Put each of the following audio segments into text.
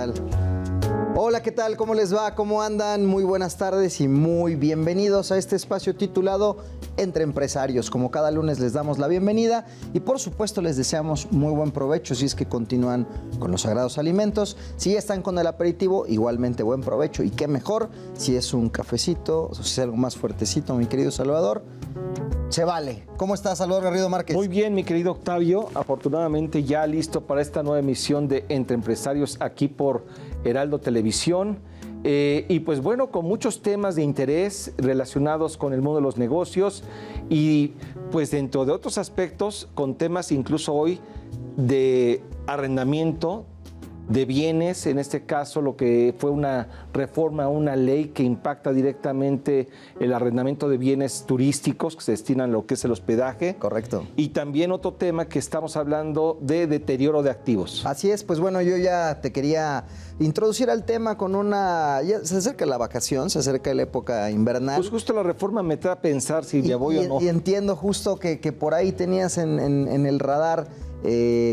tal? Hola, ¿qué tal? ¿Cómo les va? ¿Cómo andan? Muy buenas tardes y muy bienvenidos a este espacio titulado Entre Empresarios. Como cada lunes les damos la bienvenida y por supuesto les deseamos muy buen provecho si es que continúan con los sagrados alimentos. Si ya están con el aperitivo, igualmente buen provecho y qué mejor si es un cafecito o si es algo más fuertecito, mi querido Salvador. Se vale. ¿Cómo estás, Salvador Garrido Márquez? Muy bien, mi querido Octavio. Afortunadamente ya listo para esta nueva emisión de Entre Empresarios aquí por Heraldo Televisión. Y pues bueno, con muchos temas de interés relacionados con el mundo de los negocios y pues dentro de otros aspectos con temas incluso hoy de arrendamiento de bienes, en este caso lo que fue una reforma a una ley que impacta directamente el arrendamiento de bienes turísticos que se destinan a lo que es el hospedaje. Correcto. Y también otro tema que estamos hablando de deterioro de activos. Así es, pues bueno, yo ya te quería introducir al tema con una... Ya se acerca la vacación, se acerca la época invernal. Pues justo la reforma me trae a pensar si ya voy o no. Y entiendo justo que por ahí tenías en el radar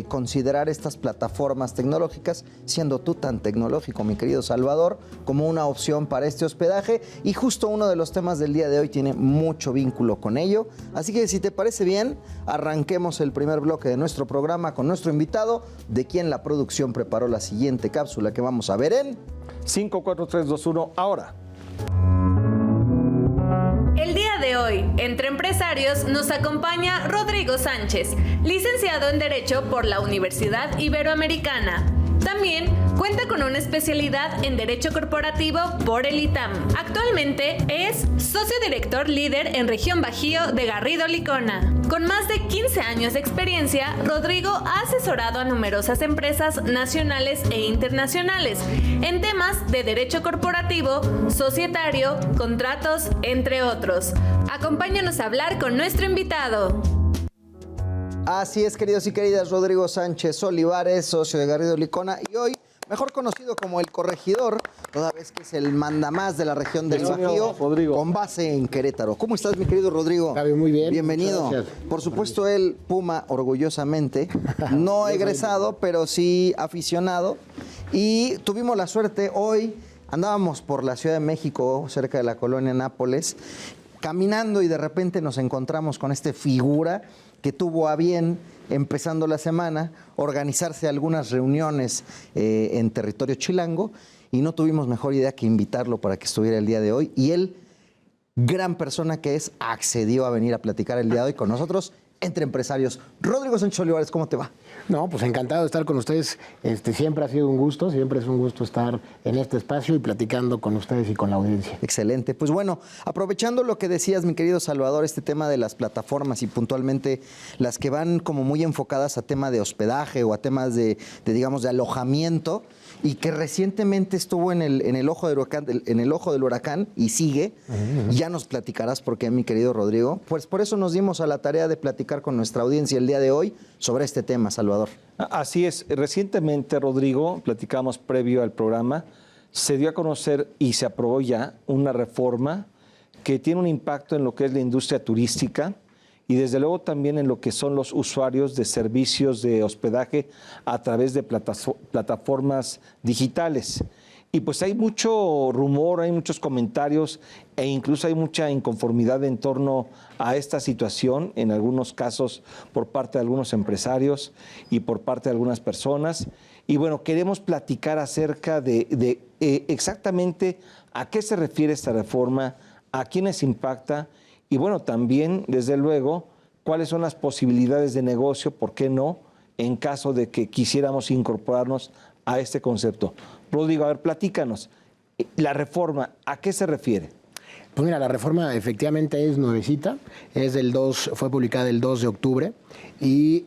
considerar estas plataformas tecnológicas, siendo tú tan tecnológico, mi querido Salvador, como una opción para este hospedaje. Y justo uno de los temas del día de hoy tiene mucho vínculo con ello. Así que si te parece bien, arranquemos el primer bloque de nuestro programa con nuestro invitado, de quien la producción preparó la siguiente cápsula que vamos a ver en 5, 4, 3, 2, 1, ahora. El día de hoy, entre empresarios, nos acompaña Rodrigo Sánchez, licenciado en Derecho por la Universidad Iberoamericana. También cuenta con una especialidad en Derecho Corporativo por el ITAM. Actualmente es socio director líder en Región Bajío de Garrido Licona. Con más de 15 años de experiencia, Rodrigo ha asesorado a numerosas empresas nacionales e internacionales en temas de derecho corporativo, societario, contratos, entre otros. Acompáñanos a hablar con nuestro invitado. Así es, queridos y queridas, Rodrigo Sánchez Olivares, socio de Garrido Licona, y hoy mejor conocido como el corregidor, toda vez que es el mandamás de la región del Bajío, con base en Querétaro. ¿Cómo estás, mi querido Rodrigo? Javi, muy bien. Bienvenido. Por supuesto, él, Puma, orgullosamente, no egresado, pero sí aficionado. Y tuvimos la suerte hoy, andábamos por la Ciudad de México, cerca de la colonia Nápoles, caminando y de repente nos encontramos con esta figura que tuvo a bien, empezando la semana, organizarse algunas reuniones en territorio chilango y no tuvimos mejor idea que invitarlo para que estuviera el día de hoy. Y él, gran persona que es, accedió a venir a platicar el día de hoy con nosotros entre empresarios. Rodrigo Sánchez Olivares, ¿cómo te va? No, pues encantado de estar con ustedes. Siempre ha sido un gusto, siempre es un gusto estar en este espacio y platicando con ustedes y con la audiencia. Excelente. Pues bueno, aprovechando lo que decías, mi querido Salvador, este tema de las plataformas y puntualmente las que van como muy enfocadas a tema de hospedaje o a temas de digamos, de alojamiento y que recientemente estuvo en el ojo del huracán y sigue. Ya nos platicarás por qué, mi querido Rodrigo. Pues por eso nos dimos a la tarea de platicar con nuestra audiencia el día de hoy sobre este tema, Salvador. Así es. Recientemente, Rodrigo, platicamos previo al programa, se dio a conocer y se aprobó ya una reforma que tiene un impacto en lo que es la industria turística y desde luego también en lo que son los usuarios de servicios de hospedaje a través de plataformas digitales. Y pues hay mucho rumor, hay muchos comentarios e incluso hay mucha inconformidad en torno a esta situación, en algunos casos por parte de algunos empresarios y por parte de algunas personas. Y bueno, queremos platicar acerca de exactamente a qué se refiere esta reforma, a quiénes impacta y bueno, también, desde luego, cuáles son las posibilidades de negocio, por qué no, en caso de que quisiéramos incorporarnos a este concepto. Rodrigo, a ver, platícanos. La reforma, ¿a qué se refiere? Pues mira, la reforma efectivamente es nuevecita, fue publicada el 2 de octubre y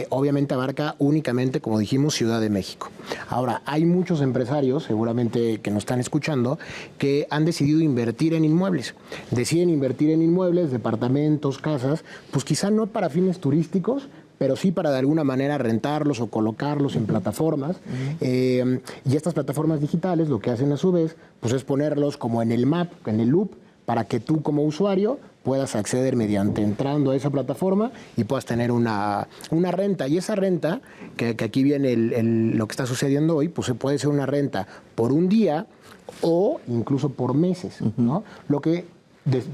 obviamente abarca únicamente, como dijimos, Ciudad de México. Ahora, hay muchos empresarios, seguramente que nos están escuchando, que han decidido invertir en inmuebles. Deciden invertir en inmuebles, departamentos, casas, pues quizá no para fines turísticos, pero sí para de alguna manera rentarlos o colocarlos en plataformas. Y estas plataformas digitales lo que hacen a su vez, pues es ponerlos como en el map, en el loop, para que tú como usuario puedas acceder mediante entrando a esa plataforma y puedas tener una renta. Y esa renta, que aquí viene lo que está sucediendo hoy, pues puede ser una renta por un día o incluso por meses, ¿no? Lo que,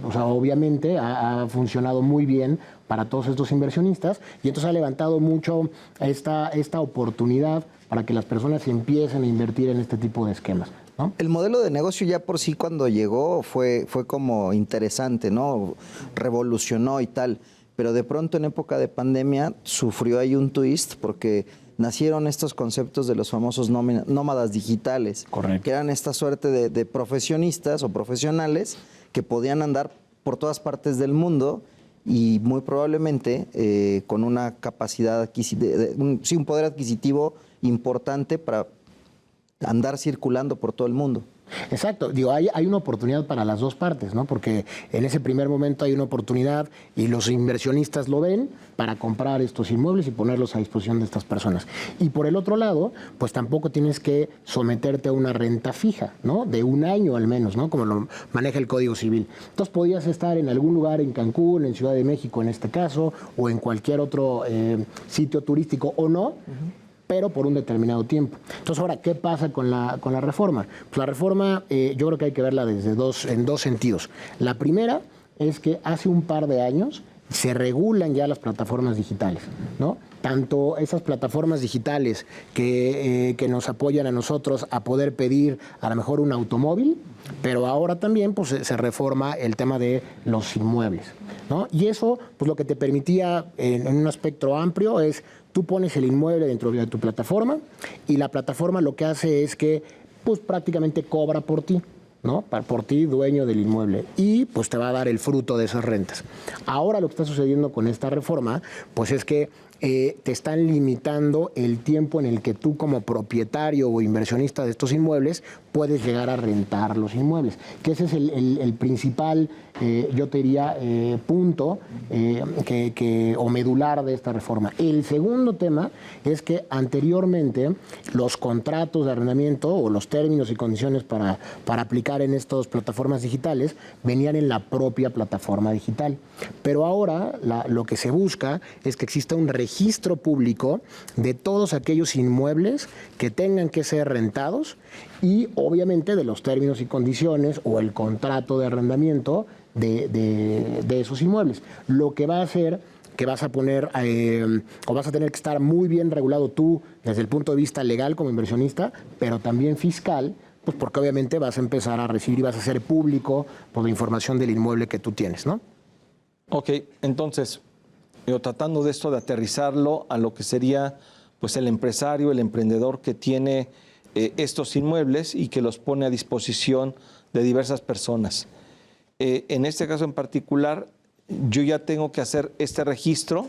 o sea, obviamente ha funcionado muy bien para todos estos inversionistas y entonces ha levantado mucho esta oportunidad para que las personas empiecen a invertir en este tipo de esquemas, ¿no? El modelo de negocio ya por sí cuando llegó fue como interesante, ¿no? Revolucionó y tal, pero de pronto en época de pandemia sufrió ahí un twist porque nacieron estos conceptos de los famosos nómadas digitales. Correcto. Que eran esta suerte de profesionistas o profesionales que podían andar por todas partes del mundo y muy probablemente con una capacidad un poder adquisitivo importante para andar circulando por todo el mundo. Exacto, digo, hay una oportunidad para las dos partes, ¿no? Porque en ese primer momento hay una oportunidad y los inversionistas lo ven para comprar estos inmuebles y ponerlos a disposición de estas personas. Y por el otro lado, pues tampoco tienes que someterte a una renta fija, ¿no? De un año al menos, ¿no? Como lo maneja el Código Civil. Entonces podías estar en algún lugar en Cancún, en Ciudad de México en este caso, o en cualquier otro sitio turístico o no, pero por un determinado tiempo. Entonces, ahora, ¿qué pasa con la reforma? Pues la reforma yo creo que hay que verla en dos sentidos. La primera es que hace un par de años se regulan ya las plataformas digitales, ¿no? Tanto esas plataformas digitales que nos apoyan a nosotros a poder pedir a lo mejor un automóvil, pero ahora también pues, se reforma el tema de los inmuebles, ¿no? Y eso, pues lo que te permitía en un aspecto amplio es tú pones el inmueble dentro de tu plataforma y la plataforma lo que hace es que pues prácticamente cobra por ti, ¿no? Por ti, dueño del inmueble, y pues te va a dar el fruto de esas rentas. Ahora lo que está sucediendo con esta reforma, pues es que te están limitando el tiempo en el que tú como propietario o inversionista de estos inmuebles puedes llegar a rentar los inmuebles, que ese es el principal, yo te diría, punto o medular de esta reforma. El segundo tema es que anteriormente los contratos de arrendamiento o los términos y condiciones para aplicar en estas plataformas digitales venían en la propia plataforma digital, pero ahora lo que se busca es que exista un registro público de todos aquellos inmuebles que tengan que ser rentados y obviamente de los términos y condiciones o el contrato de arrendamiento de esos inmuebles. Lo que va a hacer que vas a poner o vas a tener que estar muy bien regulado tú desde el punto de vista legal como inversionista, pero también fiscal, pues porque obviamente vas a empezar a recibir y vas a hacer público por la información del inmueble que tú tienes, ¿no? Ok, entonces, yo tratando de esto de aterrizarlo a lo que sería pues el empresario, el emprendedor que tiene estos inmuebles y que los pone a disposición de diversas personas. En este caso en particular, yo ya tengo que hacer este registro,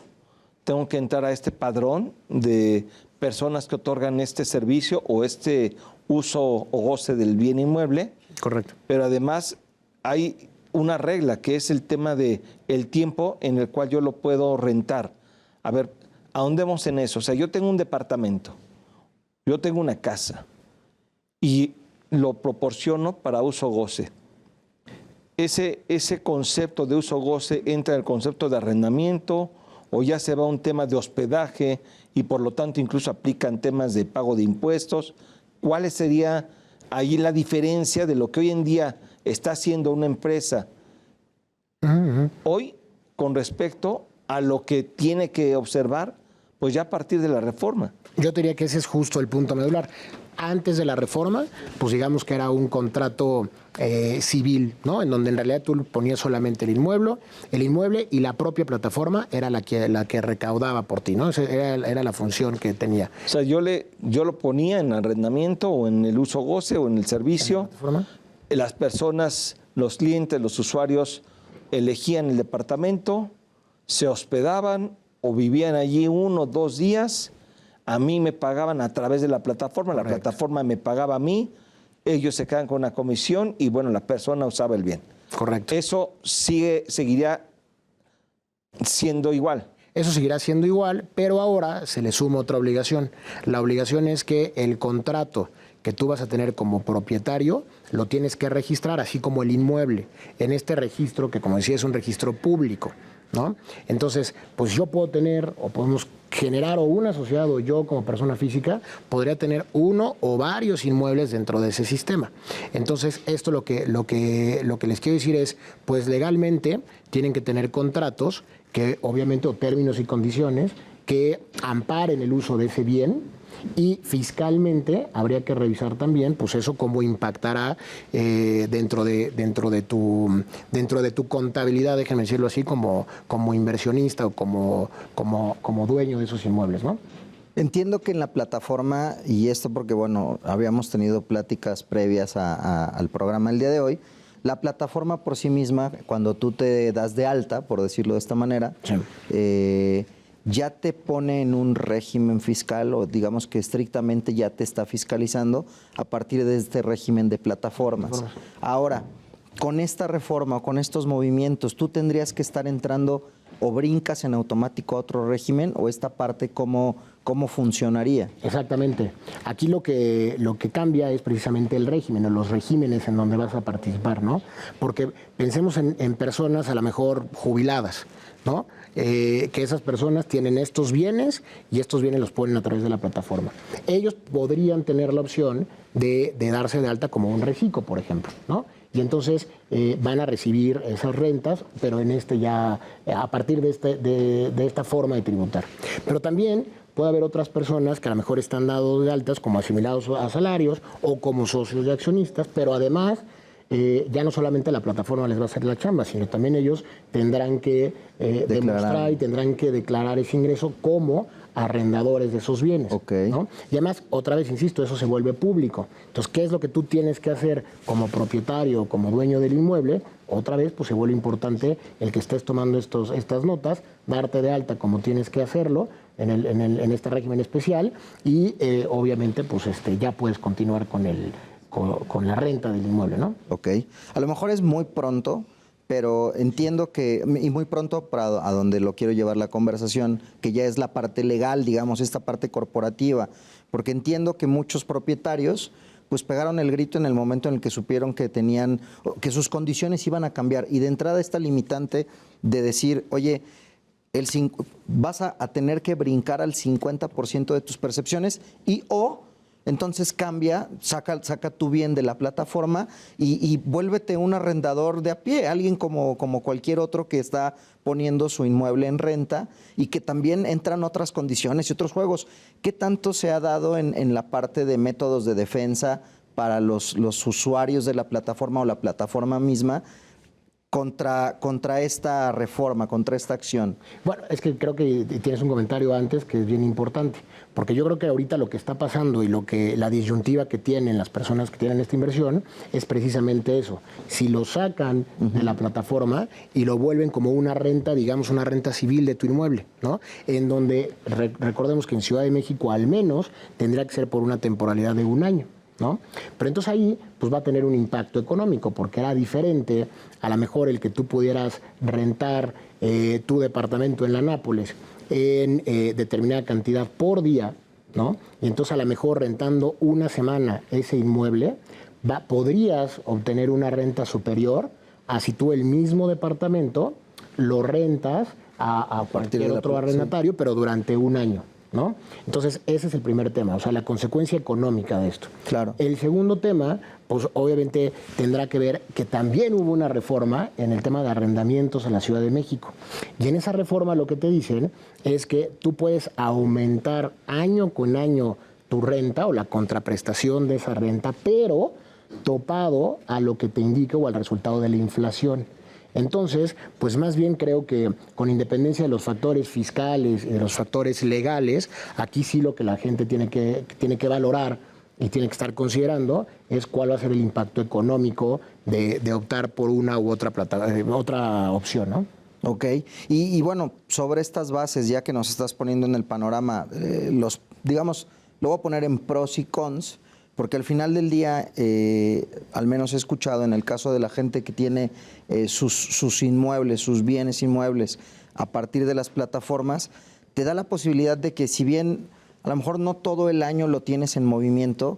tengo que entrar a este padrón de personas que otorgan este servicio o este uso o goce del bien inmueble. Correcto. Pero además hay una regla que es el tema de el tiempo en el cual yo lo puedo rentar. A ver, ¿a dónde vamos en eso? O sea, yo tengo un departamento, yo tengo una casa y lo proporciono para uso-goce. Ese concepto de uso-goce entra en el concepto de arrendamiento o ya se va a un tema de hospedaje y por lo tanto incluso aplican temas de pago de impuestos. ¿Cuál sería ahí la diferencia de lo que hoy en día está haciendo una empresa hoy con respecto a lo que tiene que observar pues ya a partir de la reforma? Yo diría que ese es justo el punto medular. Antes de la reforma, pues digamos que era un contrato civil, ¿no? En donde en realidad tú ponías solamente el inmueble y la propia plataforma era la que recaudaba por ti, ¿no? Esa era la función que tenía. O sea, yo lo ponía en arrendamiento o en el uso goce o en el servicio. Las personas, los clientes, los usuarios elegían el departamento, se hospedaban o vivían allí 1 o 2 días. A mí me pagaban a través de la plataforma, la plataforma me pagaba a mí, ellos se quedan con una comisión y bueno, la persona usaba el bien. Correcto. Eso seguiría siendo igual. Eso seguirá siendo igual, pero ahora se le suma otra obligación. La obligación es que el contrato que tú vas a tener como propietario, lo tienes que registrar, así como el inmueble, en este registro que, como decía, es un registro público, ¿no? Entonces, pues yo puedo tener, o podemos generar, o una sociedad, o yo como persona física, podría tener uno o varios inmuebles dentro de ese sistema. Entonces, esto lo que les quiero decir es, pues legalmente tienen que tener contratos que obviamente, o términos y condiciones, que amparen el uso de ese bien, y fiscalmente habría que revisar también, pues eso cómo impactará dentro de tu contabilidad, déjenme decirlo así, como inversionista o como dueño de esos inmuebles, ¿no? Entiendo que en la plataforma, y esto porque, bueno, habíamos tenido pláticas previas al programa el día de hoy, la plataforma por sí misma, cuando tú te das de alta, por decirlo de esta manera, sí, ya te pone en un régimen fiscal, o digamos que estrictamente ya te está fiscalizando a partir de este régimen de plataformas. Ahora, con esta reforma, con estos movimientos, ¿tú tendrías que estar entrando o brincas en automático a otro régimen, o esta parte cómo funcionaría? Exactamente. Aquí lo que cambia es precisamente el régimen, o los regímenes en donde vas a participar, ¿no? Porque pensemos en personas a lo mejor jubiladas, ¿no? Que esas personas tienen estos bienes y estos bienes los ponen a través de la plataforma. Ellos podrían tener la opción de darse de alta como un reciclo, por ejemplo, ¿no? Y entonces van a recibir esas rentas, pero en ya a partir de esta forma de tributar. Pero también puede haber otras personas que a lo mejor están dados de altas como asimilados a salarios o como socios de accionistas, pero además ya no solamente la plataforma les va a hacer la chamba, sino también ellos tendrán que demostrar y tendrán que declarar ese ingreso como arrendadores de esos bienes, okay, ¿no? Y además, otra vez, insisto, eso se vuelve público. Entonces, ¿qué es lo que tú tienes que hacer como propietario, como dueño del inmueble? Otra vez, pues se vuelve importante el que estés tomando estas notas, darte de alta como tienes que hacerlo en este régimen especial y obviamente, pues ya puedes continuar con la renta del inmueble, ¿no? Ok. A lo mejor es muy pronto, pero entiendo que, y muy pronto para a donde lo quiero llevar la conversación, que ya es la parte legal, digamos, esta parte corporativa, porque entiendo que muchos propietarios pues pegaron el grito en el momento en el que supieron que que sus condiciones iban a cambiar, y de entrada esta limitante de decir, oye, vas a tener que brincar al 50% de tus percepciones entonces saca tu bien de la plataforma y vuélvete un arrendador de a pie, alguien como cualquier otro que está poniendo su inmueble en renta, y que también entran otras condiciones y otros juegos. ¿Qué tanto se ha dado en la parte de métodos de defensa para los usuarios de la plataforma o la plataforma misma contra esta reforma, contra esta acción? Bueno, es que creo que tienes un comentario antes que es bien importante, porque yo creo que ahorita lo que está pasando y la disyuntiva que tienen las personas que tienen esta inversión es precisamente eso. Si lo sacan de la plataforma y lo vuelven como una renta, digamos una renta civil de tu inmueble, ¿no? En donde recordemos que en Ciudad de México al menos tendría que ser por una temporalidad de 1 año, ¿no? Pero entonces ahí pues va a tener un impacto económico, porque era diferente a lo mejor el que tú pudieras rentar tu departamento en la Nápoles en determinada cantidad por día, ¿no? Y entonces a lo mejor rentando 1 semana ese inmueble podrías obtener una renta superior a si tú el mismo departamento lo rentas a cualquier otro arrendatario, pero durante 1 año, ¿no? Entonces, ese es el primer tema, o sea, la consecuencia económica de esto. Claro. El segundo tema, pues obviamente tendrá que ver que también hubo una reforma en el tema de arrendamientos en la Ciudad de México. Y en esa reforma lo que te dicen es que tú puedes aumentar año con año tu renta o la contraprestación de esa renta, pero topado a lo que te indique o al resultado de la inflación. Entonces, pues más bien creo que con independencia de los factores fiscales y de los factores legales, aquí sí lo que la gente tiene que valorar y tiene que estar considerando es cuál va a ser el impacto económico de optar por una u otra opción, ¿no? Ok. Y bueno, sobre estas bases, ya que nos estás poniendo en el panorama, digamos, lo voy a poner en pros y cons, porque al final del día, al menos he escuchado en el caso de la gente que tiene sus inmuebles, sus bienes inmuebles a partir de las plataformas, te da la posibilidad de que, si bien a lo mejor no todo el año lo tienes en movimiento,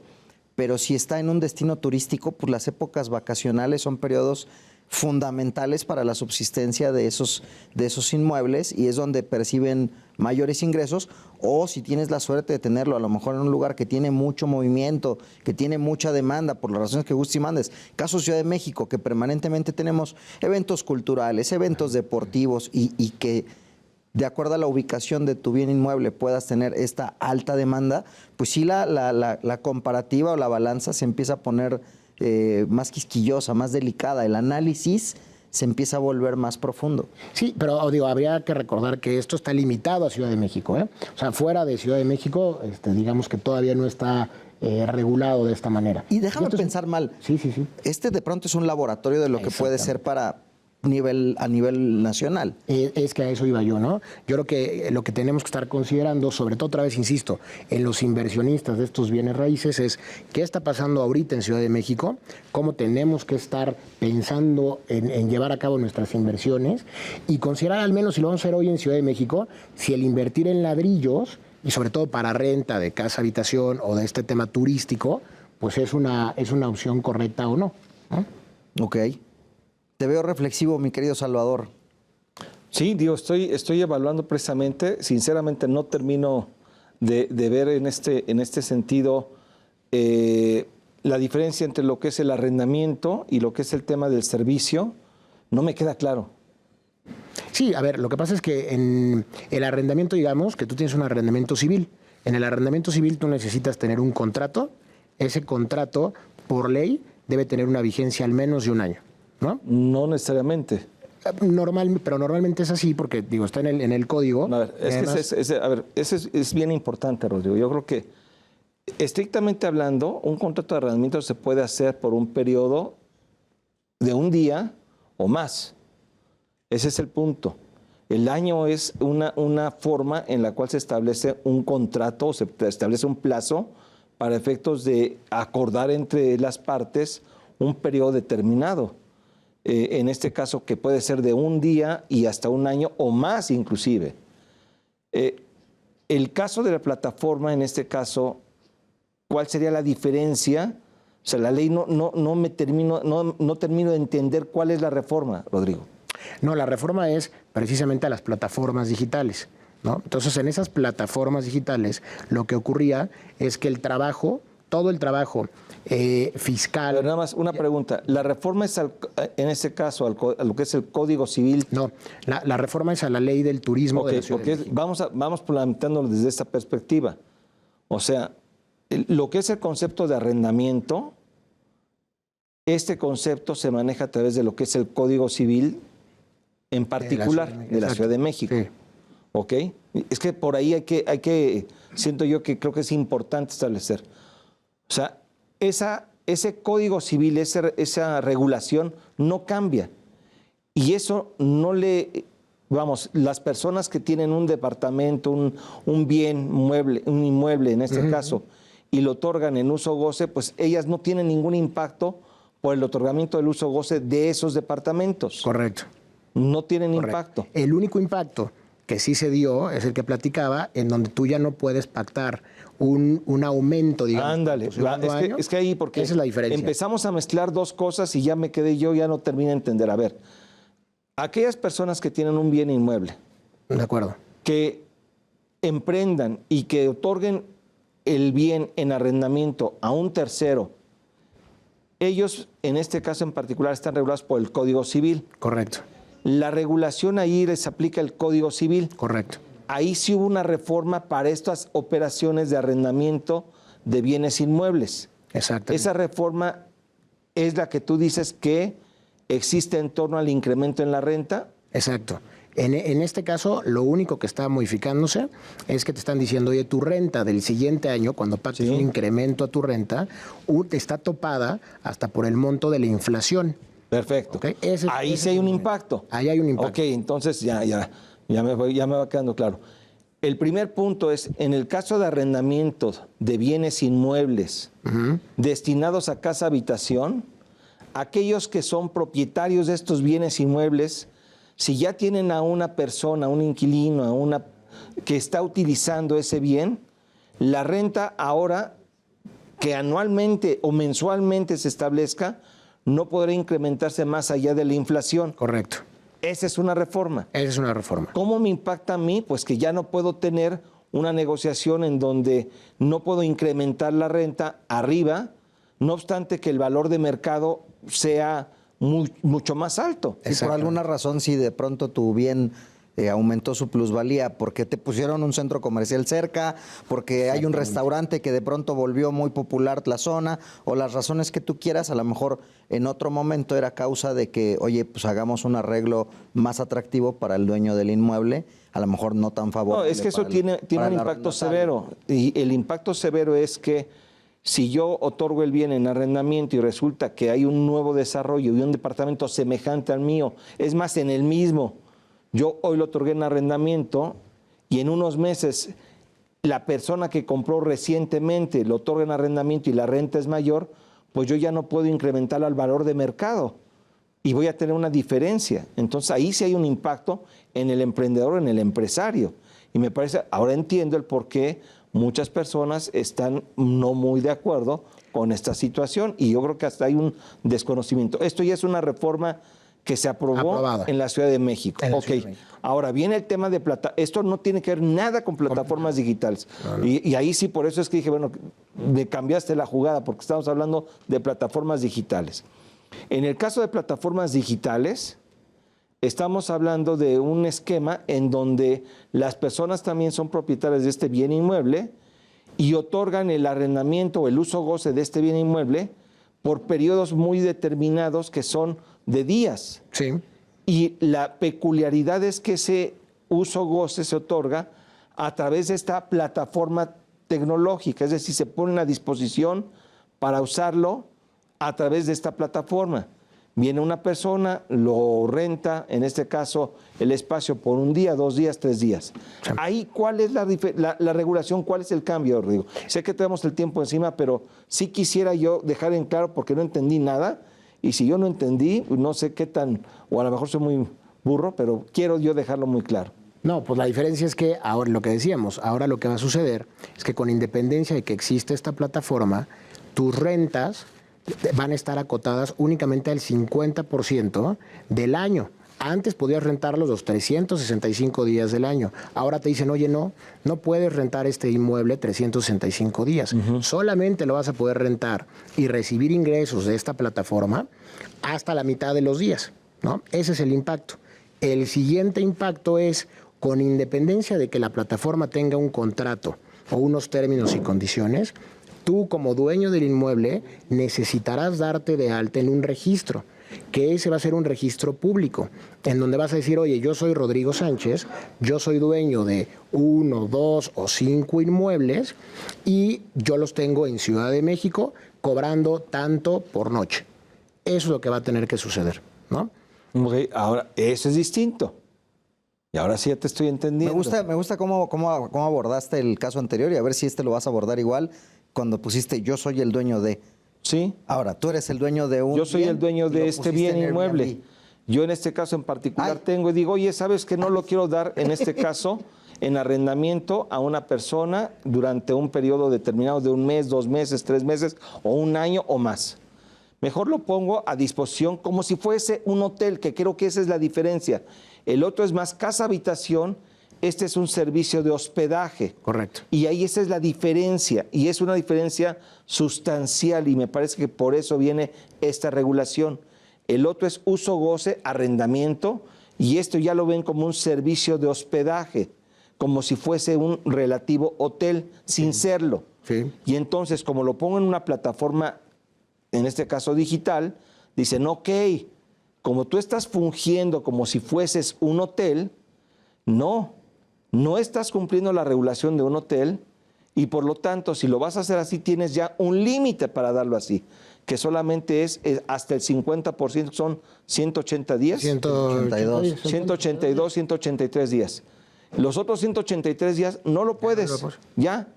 pero si está en un destino turístico, pues las épocas vacacionales son periodos fundamentales para la subsistencia de esos inmuebles y es donde perciben mayores ingresos, o si tienes la suerte de tenerlo a lo mejor en un lugar que tiene mucho movimiento, que tiene mucha demanda por las razones que gustes y mandes. Caso Ciudad de México, que permanentemente tenemos eventos culturales, eventos deportivos y que de acuerdo a la ubicación de tu bien inmueble puedas tener esta alta demanda, pues sí la comparativa o la balanza se empieza a poner más quisquillosa, más delicada. El análisis se empieza a volver más profundo. Sí, pero digo, habría que recordar que esto está limitado a Ciudad de México, ¿eh? O sea, fuera de Ciudad de México, digamos que todavía no está regulado de esta manera. Y déjame pensar mal. Sí. Este de pronto es un laboratorio de lo que puede ser a nivel nacional. Es que a eso iba yo, ¿no? Yo creo que lo que tenemos que estar considerando, sobre todo, otra vez insisto, en los inversionistas de estos bienes raíces, es qué está pasando ahorita en Ciudad de México, cómo tenemos que estar pensando en llevar a cabo nuestras inversiones y considerar, al menos si lo vamos a hacer hoy en Ciudad de México, si el invertir en ladrillos, y sobre todo para renta de casa, habitación o de este tema turístico, pues es una opción correcta o no, ¿no? Ok. Te veo reflexivo, mi querido Salvador. Sí, digo, estoy evaluando precisamente, sinceramente no termino de ver en este sentido la diferencia entre lo que es el arrendamiento y lo que es el tema del servicio, no me queda claro. Sí, a ver, lo que pasa es que en el arrendamiento, digamos, que tú tienes un arrendamiento civil. En el arrendamiento civil tú necesitas tener un contrato. Ese contrato, por ley, debe tener una vigencia al menos de 1 año, ¿no? No necesariamente. Pero normalmente es así porque, digo, está en el código. A ver, ese es bien importante, Rodrigo. Yo creo que, estrictamente hablando, un contrato de arrendamiento se puede hacer por un periodo de 1 día o más. Ese es el punto. El año es una forma en la cual se establece un contrato o se establece un plazo para efectos de acordar entre las partes un periodo determinado. En este caso, que puede ser de 1 día y hasta 1 año o más inclusive. El caso de la plataforma, en este caso, ¿cuál sería la diferencia? O sea, la ley no termino de entender cuál es la reforma, Rodrigo. No, la reforma es precisamente a las plataformas digitales, ¿no? Entonces, en esas plataformas digitales, lo que ocurría es que todo el trabajo fiscal... Pero nada más una pregunta. ¿La reforma es, en este caso, a lo que es el Código Civil? No, la reforma es a la ley del turismo de la Ciudad de México. Vamos planteándolo desde esta perspectiva. O sea, lo que es el concepto de arrendamiento, este concepto se maneja a través de lo que es el Código Civil, en particular de la Ciudad de México. Sí. ¿Ok? Es que por ahí hay que, siento yo que creo que es importante establecer. O sea, ese Código Civil, esa regulación no cambia. Y eso no las personas que tienen un departamento, un bien mueble, un inmueble en este caso, y lo otorgan en uso goce, pues ellas no tienen ningún impacto por el otorgamiento del uso goce de esos departamentos. Correcto. No tienen impacto. El único impacto que sí se dio es el que platicaba, en donde tú ya no puedes pactar un aumento, digamos. Ándale, es que ahí, porque esa es la diferencia. Empezamos a mezclar dos cosas y ya me quedé ya no terminé de entender. A ver, aquellas personas que tienen un bien inmueble, de acuerdo, que emprendan y que otorguen el bien en arrendamiento a un tercero, ellos, en este caso en particular, están regulados por el Código Civil. Correcto. La regulación ahí les aplica el Código Civil. Correcto. Ahí sí hubo una reforma para estas operaciones de arrendamiento de bienes inmuebles. Exacto. Esa reforma es la que tú dices que existe en torno al incremento en la renta. Exacto. En este caso, lo único que está modificándose es que te están diciendo, oye, tu renta del siguiente año, cuando pactes un incremento a tu renta, está topada hasta por el monto de la inflación. Perfecto. ¿Okay? Ahí sí hay un impacto. Ahí hay un impacto. Ok, entonces ya me va quedando claro. El primer punto es, en el caso de arrendamientos de bienes inmuebles destinados a casa habitación, aquellos que son propietarios de estos bienes inmuebles, si ya tienen a una persona, a un inquilino, que está utilizando ese bien, la renta ahora que anualmente o mensualmente se establezca no podrá incrementarse más allá de la inflación. Correcto. Esa es una reforma. Esa es una reforma. ¿Cómo me impacta a mí? Pues que ya no puedo tener una negociación en donde no puedo incrementar la renta arriba, no obstante que el valor de mercado sea mucho más alto. Y por alguna razón, si de pronto tu bien aumentó su plusvalía, porque te pusieron un centro comercial cerca, porque hay un restaurante que de pronto volvió muy popular la zona, o las razones que tú quieras, a lo mejor en otro momento era causa de que, oye, pues hagamos un arreglo más atractivo para el dueño del inmueble, a lo mejor no tan favorable. No, es que eso tiene un impacto severo, y el impacto severo es que si yo otorgo el bien en arrendamiento y resulta que hay un nuevo desarrollo y un departamento semejante al mío, es más, en el mismo, yo hoy lo otorgué en arrendamiento y en unos meses la persona que compró recientemente lo otorga en arrendamiento y la renta es mayor, pues yo ya no puedo incrementarlo al valor de mercado y voy a tener una diferencia. Entonces ahí sí hay un impacto en el emprendedor, en el empresario. Y me parece, ahora entiendo el por qué muchas personas están no muy de acuerdo con esta situación y yo creo que hasta hay un desconocimiento. Esto ya es una reforma que se aprobó en la Ciudad de México. Ahora viene el tema de esto no tiene que ver nada con plataformas digitales. No. Y ahí sí, por eso es que dije, bueno, me cambiaste la jugada, porque estamos hablando de plataformas digitales. En el caso de plataformas digitales, estamos hablando de un esquema en donde las personas también son propietarias de este bien inmueble y otorgan el arrendamiento o el uso goce de este bien inmueble por periodos muy determinados que son de días. Sí. Y la peculiaridad es que ese uso goce se otorga a través de esta plataforma tecnológica, es decir, se ponen a disposición para usarlo a través de esta plataforma. Viene una persona, lo renta, en este caso, el espacio por un día, 2 días, 3 días. Sí. Ahí, ¿cuál es la regulación? ¿Cuál es el cambio, Rodrigo? Sé que tenemos el tiempo encima, pero sí quisiera yo dejar en claro, porque no entendí nada, y si yo no entendí, no sé qué tan, o a lo mejor soy muy burro, pero quiero yo dejarlo muy claro. No, pues la diferencia es que ahora, lo que decíamos, ahora lo que va a suceder es que con independencia de que existe esta plataforma, tus rentas van a estar acotadas únicamente al 50% del año. Antes podías rentarlos los 365 días del año. Ahora te dicen, oye, no puedes rentar este inmueble 365 días. Solamente lo vas a poder rentar y recibir ingresos de esta plataforma hasta la mitad de los días, ¿no? Ese es el impacto. El siguiente impacto es, con independencia de que la plataforma tenga un contrato o unos términos y condiciones, tú como dueño del inmueble necesitarás darte de alta en un registro, que ese va a ser un registro público, en donde vas a decir, oye, yo soy Rodrigo Sánchez, yo soy dueño de 1, 2 o 5 inmuebles y yo los tengo en Ciudad de México cobrando tanto por noche. Eso es lo que va a tener que suceder, ¿no? Okay, ahora, eso es distinto. Y ahora sí ya te estoy entendiendo. Me gusta cómo abordaste el caso anterior y a ver si lo vas a abordar igual cuando pusiste yo soy el dueño de. Sí. Ahora, tú eres el dueño de un Yo soy el dueño de este bien inmueble. Yo en este caso en particular tengo y digo, oye, ¿sabes que no lo quiero dar en este caso en arrendamiento a una persona durante un periodo determinado de 1 mes, 2 meses, 3 meses o 1 año o más? Mejor lo pongo a disposición como si fuese un hotel, que creo que esa es la diferencia. El otro es más casa-habitación, este es un servicio de hospedaje. Correcto. Y ahí esa es la diferencia, y es una diferencia sustancial, y me parece que por eso viene esta regulación. El otro es uso-goce, arrendamiento, y esto ya lo ven como un servicio de hospedaje, como si fuese un relativo hotel, sin serlo. Sí. Y entonces, como lo pongo en una plataforma, en este caso digital, dicen, ok, como tú estás fungiendo como si fueses un hotel, no estás cumpliendo la regulación de un hotel y por lo tanto, si lo vas a hacer así, tienes ya un límite para darlo así, que solamente es hasta el 50%, son 180 días. 182. 182, 183 días. Los otros 183 días no lo puedes, ya.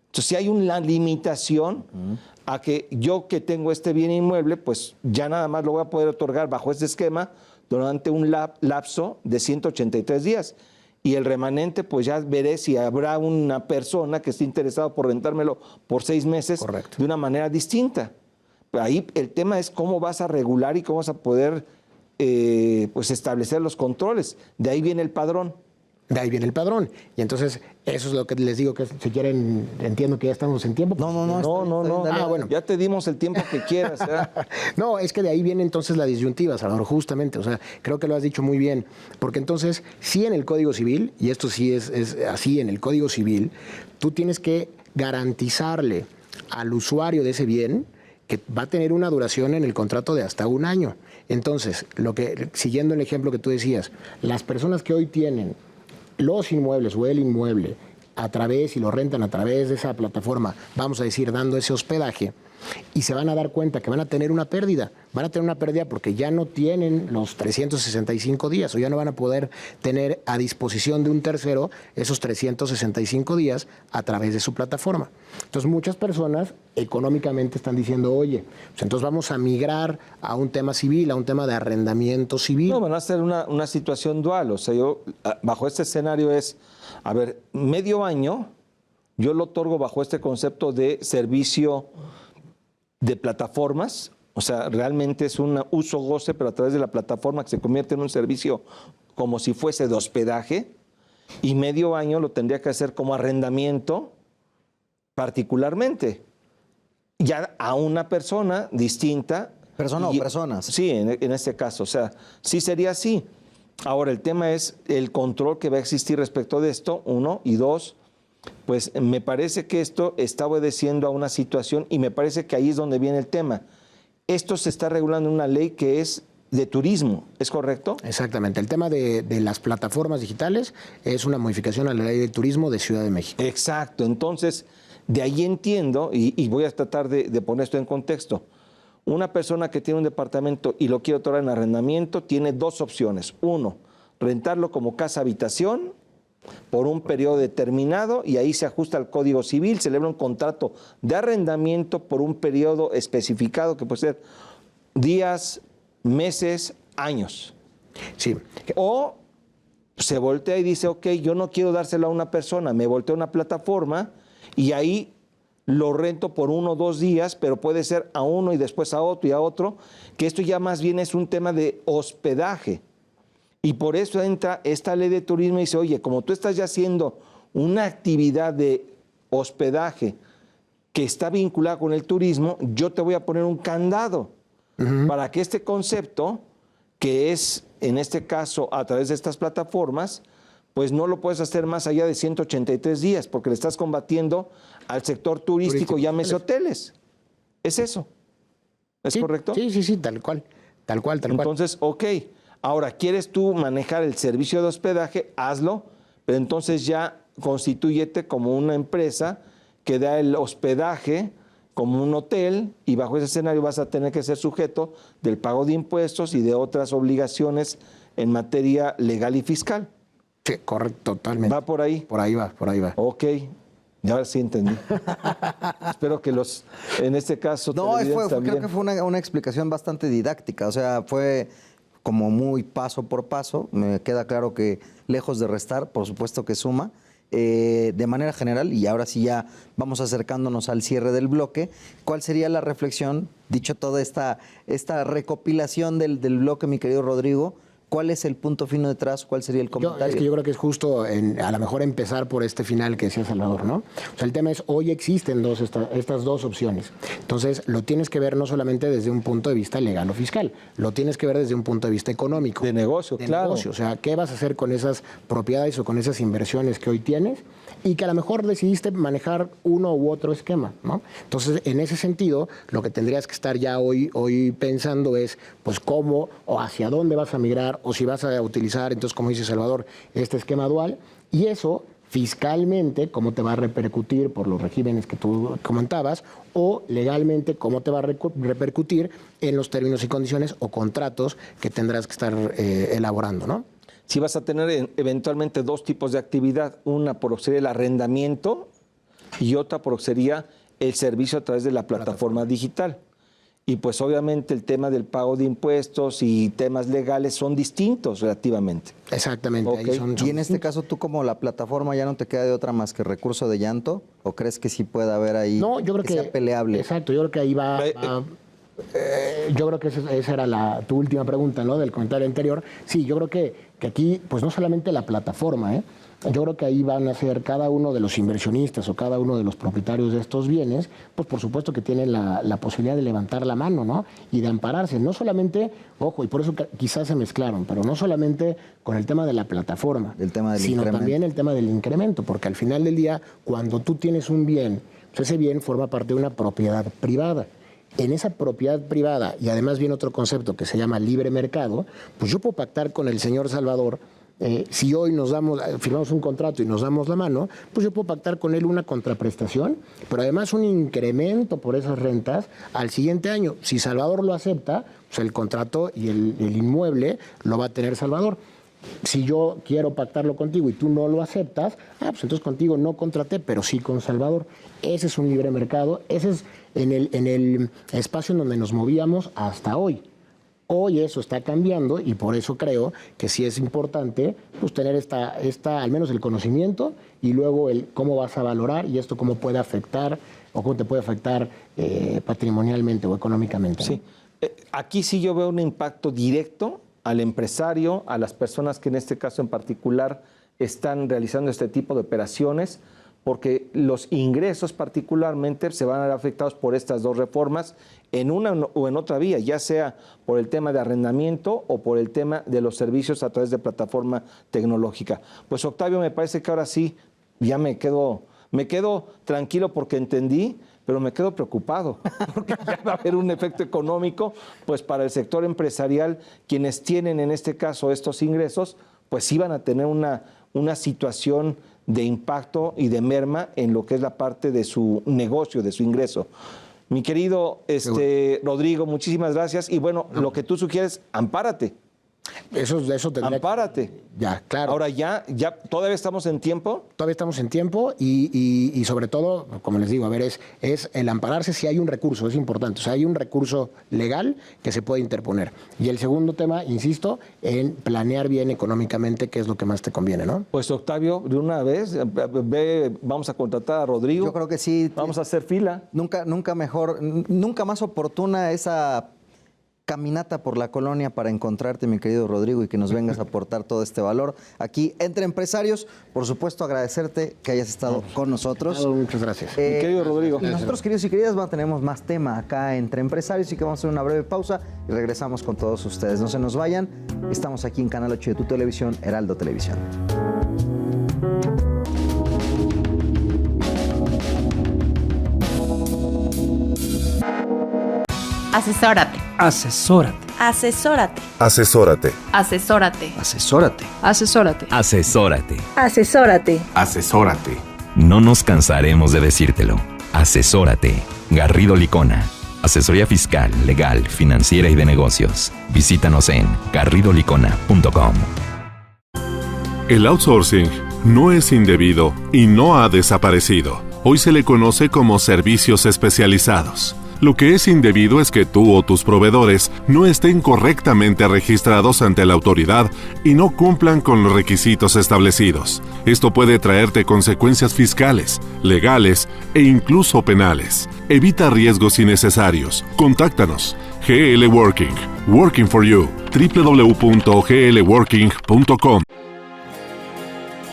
Entonces, si hay una limitación a que yo que tengo este bien inmueble, pues ya nada más lo voy a poder otorgar bajo este esquema durante un lapso de 183 días. y el remanente, pues ya veré si habrá una persona que esté interesado por rentármelo por 6 meses. Correcto. De una manera distinta. Ahí el tema es cómo vas a regular y cómo vas a poder pues establecer los controles. De ahí viene el padrón. De ahí viene el padrón. Y entonces, eso es lo que les digo, que si quieren, entiendo que ya estamos en tiempo. No, No. Ah, bueno. Ya te dimos el tiempo que quieras. No, es que de ahí viene entonces la disyuntiva, Salvador, justamente. O sea, creo que lo has dicho muy bien. Porque entonces, sí en el Código Civil, y esto sí es así en el Código Civil, tú tienes que garantizarle al usuario de ese bien que va a tener una duración en el contrato de hasta 1 año. Entonces, siguiendo el ejemplo que tú decías, las personas que hoy tienen los inmuebles o el inmueble y lo rentan a través de esa plataforma, vamos a decir, dando ese hospedaje, y se van a dar cuenta que van a tener una pérdida. Van a tener una pérdida porque ya no tienen los 365 días o ya no van a poder tener a disposición de un tercero esos 365 días a través de su plataforma. Entonces, muchas personas económicamente están diciendo, oye, pues entonces vamos a migrar a un tema civil, a un tema de arrendamiento civil. No, van a ser una situación dual. O sea, yo, bajo este escenario es, a ver, medio año, yo lo otorgo bajo este concepto de servicio de plataformas, o sea, realmente es un uso-goce, pero a través de la plataforma que se convierte en un servicio como si fuese de hospedaje, y medio año lo tendría que hacer como arrendamiento particularmente, ya a una persona distinta. ¿Persona o personas? Sí, en este caso, o sea, sí sería así. Ahora, el tema es el control que va a existir respecto de esto, 1, y 2, pues me parece que esto está obedeciendo a una situación y me parece que ahí es donde viene el tema. Esto se está regulando en una ley que es de turismo, ¿es correcto? Exactamente. El tema de las plataformas digitales es una modificación a la ley de turismo de Ciudad de México. Exacto. Entonces, de ahí entiendo, y voy a tratar de poner esto en contexto. Una persona que tiene un departamento y lo quiere otorgar en arrendamiento tiene 2 opciones. 1, rentarlo como casa-habitación por un periodo determinado y ahí se ajusta al Código Civil, celebra un contrato de arrendamiento por un periodo especificado que puede ser días, meses, años. Sí. O se voltea y dice, ok, yo no quiero dárselo a una persona, me volteo a una plataforma y ahí lo rento por 1 o 2 días, pero puede ser a uno y después a otro y a otro, que esto ya más bien es un tema de hospedaje. Y por eso entra esta ley de turismo y dice, oye, como tú estás ya haciendo una actividad de hospedaje que está vinculada con el turismo, yo te voy a poner un candado para que este concepto, que es en este caso a través de estas plataformas, pues no lo puedes hacer más allá de 183 días, porque le estás combatiendo al sector turístico, llámese hoteles. Es eso. ¿Es correcto? Sí, tal cual. Tal cual. Entonces, ok. Ahora, ¿quieres tú manejar el servicio de hospedaje? Hazlo, pero entonces ya constitúyete como una empresa que da el hospedaje como un hotel y bajo ese escenario vas a tener que ser sujeto del pago de impuestos y de otras obligaciones en materia legal y fiscal. Sí, correcto, totalmente. ¿Va por ahí? Por ahí va. Ok, ya sí entendí. Espero que en este caso... No, creo que fue una explicación bastante didáctica, o sea, fue como muy paso por paso. Me queda claro que lejos de restar, por supuesto que suma. De manera general, y ahora sí ya vamos acercándonos al cierre del bloque, ¿cuál sería la reflexión, dicho toda esta recopilación del bloque, mi querido Rodrigo? ¿Cuál es el punto fino detrás? ¿Cuál sería el comentario? Yo creo que es justo a lo mejor empezar por este final que decía Salvador, ¿no? O sea, el tema es, hoy existen estas 2 opciones. Entonces, lo tienes que ver no solamente desde un punto de vista legal o fiscal, lo tienes que ver desde un punto de vista económico. De negocio, claro. Negocio. O sea, ¿qué vas a hacer con esas propiedades o con esas inversiones que hoy tienes? Y que a lo mejor decidiste manejar uno u otro esquema, ¿no? Entonces, en ese sentido, lo que tendrías que estar ya hoy pensando es, pues, cómo o hacia dónde vas a migrar, o si vas a utilizar, entonces, como dice Salvador, este esquema dual, y eso fiscalmente, cómo te va a repercutir por los regímenes que tú comentabas, o legalmente, cómo te va a repercutir en los términos y condiciones o contratos que tendrás que estar elaborando, ¿no? Si vas a tener eventualmente 2 tipos de actividad, una por lo que sería el arrendamiento y otra por lo que sería el servicio a través de la plataforma digital. y pues obviamente el tema del pago de impuestos y temas legales son distintos relativamente. Exactamente. Ok. Ahí son Y en este caso, ¿tú como la plataforma ya no te queda de otra más que recurso de llanto? ¿O crees que sí puede haber ahí No, yo creo que sea peleable? Exacto, yo creo que ahí yo creo que esa era tu última pregunta, ¿no? Del comentario anterior. Sí, yo creo que aquí, pues no solamente la plataforma, yo creo que ahí van a ser cada uno de los inversionistas o cada uno de los propietarios de estos bienes, pues por supuesto que tienen la posibilidad de levantar la mano, ¿no? Y de ampararse. No solamente, ojo, y por eso quizás se mezclaron, pero no solamente con el tema de la plataforma, El tema del sino incremento. también el tema del incremento, porque al final del día, cuando tú tienes un bien, pues ese bien forma parte de una propiedad privada. En esa propiedad privada, y además viene otro concepto que se llama libre mercado, pues yo puedo pactar con el señor Salvador. Si hoy firmamos un contrato y nos damos la mano, pues yo puedo pactar con él una contraprestación, pero además un incremento por esas rentas al siguiente año. Si Salvador lo acepta, pues el contrato y el inmueble lo va a tener Salvador. Si yo quiero pactarlo contigo y tú no lo aceptas, pues entonces contigo no contraté, pero sí con Salvador. Ese es un libre mercado, ese es en el espacio en donde nos movíamos hasta hoy. Hoy eso está cambiando y por eso creo que sí es importante pues, tener al menos el conocimiento y luego el cómo vas a valorar y esto cómo puede afectar o cómo te puede afectar patrimonialmente o económicamente, ¿no? Sí. Aquí sí yo veo un impacto directo al empresario, a las personas que en este caso en particular están realizando este tipo de operaciones, porque los ingresos particularmente se van a ver afectados por estas dos reformas en una o en otra vía, ya sea por el tema de arrendamiento o por el tema de los servicios a través de plataforma tecnológica. Pues Octavio, me parece que ahora sí ya me quedo tranquilo porque entendí, pero me quedo preocupado porque ya va a haber un efecto económico pues para el sector empresarial, quienes tienen en este caso estos ingresos, pues sí van a tener una situación de impacto y de merma en lo que es la parte de su negocio, de su ingreso. Mi querido Rodrigo, muchísimas gracias. Y bueno, lo que tú sugieres, ampárate. Eso tendría Ampárate. Ya, claro. Ahora ya, todavía estamos en tiempo. Todavía estamos en tiempo y sobre todo, como les digo, a ver, es el ampararse si hay un recurso, es importante. O sea, hay un recurso legal que se puede interponer. Y el segundo tema, insisto, en planear bien económicamente qué es lo que más te conviene, ¿no? Pues Octavio, de una vez, vamos a contratar a Rodrigo. Yo creo que sí. Vamos a hacer fila. Nunca más oportuna esa caminata por la colonia para encontrarte, mi querido Rodrigo, y que nos vengas a aportar todo este valor aquí entre empresarios. Por supuesto, agradecerte que hayas estado con nosotros. Muchas gracias. Mi querido Rodrigo. Y nosotros, queridos y queridas, tenemos más tema acá entre empresarios, y que vamos a hacer una breve pausa y regresamos con todos ustedes. No se nos vayan. Estamos aquí en Canal 8 de tu televisión, Heraldo Televisión. Asesórate. Asesórate. Asesórate. Asesórate. Asesórate. Asesórate. Asesórate. Asesórate. Asesórate. Asesórate. No nos cansaremos de decírtelo. Asesórate. Garrido Licona. Asesoría fiscal, legal, financiera y de negocios. Visítanos en garridolicona.com. El outsourcing no es indebido y no ha desaparecido. Hoy se le conoce como servicios especializados. Lo que es indebido es que tú o tus proveedores no estén correctamente registrados ante la autoridad y no cumplan con los requisitos establecidos. Esto puede traerte consecuencias fiscales, legales e incluso penales. Evita riesgos innecesarios. Contáctanos. GL Working. Working for you. www.glworking.com.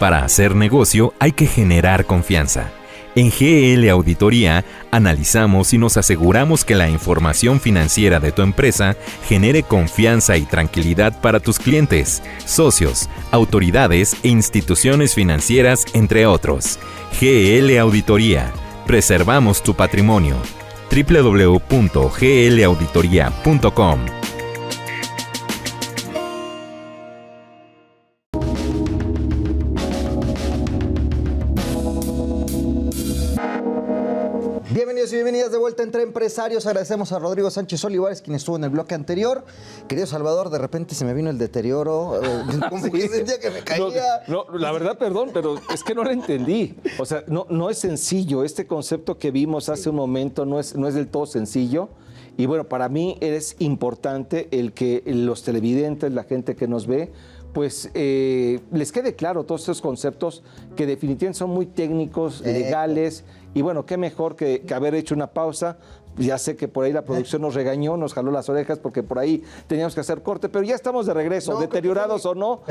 Para hacer negocio hay que generar confianza. En GL Auditoría analizamos y nos aseguramos que la información financiera de tu empresa genere confianza y tranquilidad para tus clientes, socios, autoridades e instituciones financieras, entre otros. GL Auditoría. Preservamos tu patrimonio. www.glauditoria.com. Bienvenidos y bienvenidas de vuelta entre empresarios. Agradecemos a Rodrigo Sánchez Olivares, quien estuvo en el bloque anterior. Querido Salvador, de repente se me vino el deterioro. Como que sentía que me caía. No, la verdad, perdón, pero es que no lo entendí. O sea, no es sencillo. Este concepto que vimos hace un momento no es del todo sencillo. Y bueno, para mí es importante el que los televidentes, la gente que nos ve, pues les quede claro todos estos conceptos que definitivamente son muy técnicos, legales, y bueno, qué mejor que haber hecho una pausa. Ya sé que por ahí la producción nos regañó, nos jaló las orejas porque por ahí teníamos que hacer corte, pero ya estamos de regreso, No, deteriorados o no.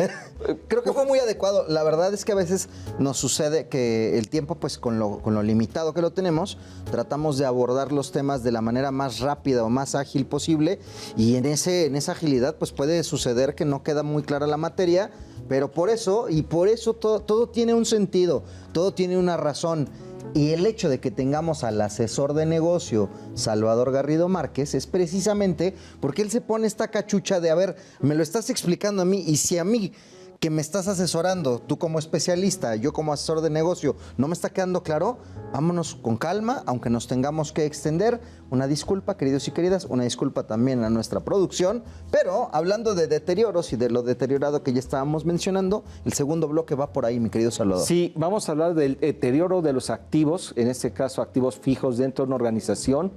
Creo que fue muy adecuado. La verdad es que a veces nos sucede que el tiempo, pues con lo limitado que lo tenemos, tratamos de abordar los temas de la manera más rápida o más ágil posible, y en esa agilidad pues puede suceder que no queda muy clara la materia, pero por eso todo tiene un sentido, todo tiene una razón. Y el hecho de que tengamos al asesor de negocio, Salvador Garrido Márquez, es precisamente porque él se pone esta cachucha de, a ver, me lo estás explicando a mí, y si a mí que me estás asesorando, tú como especialista, yo como asesor de negocio, no me está quedando claro, vámonos con calma, aunque nos tengamos que extender. Una disculpa, queridos y queridas, una disculpa también a nuestra producción, pero hablando de deterioros y de lo deteriorado que ya estábamos mencionando, el segundo bloque va por ahí, mi querido Salvador. Sí, vamos a hablar del deterioro de los activos, en este caso activos fijos dentro de una organización,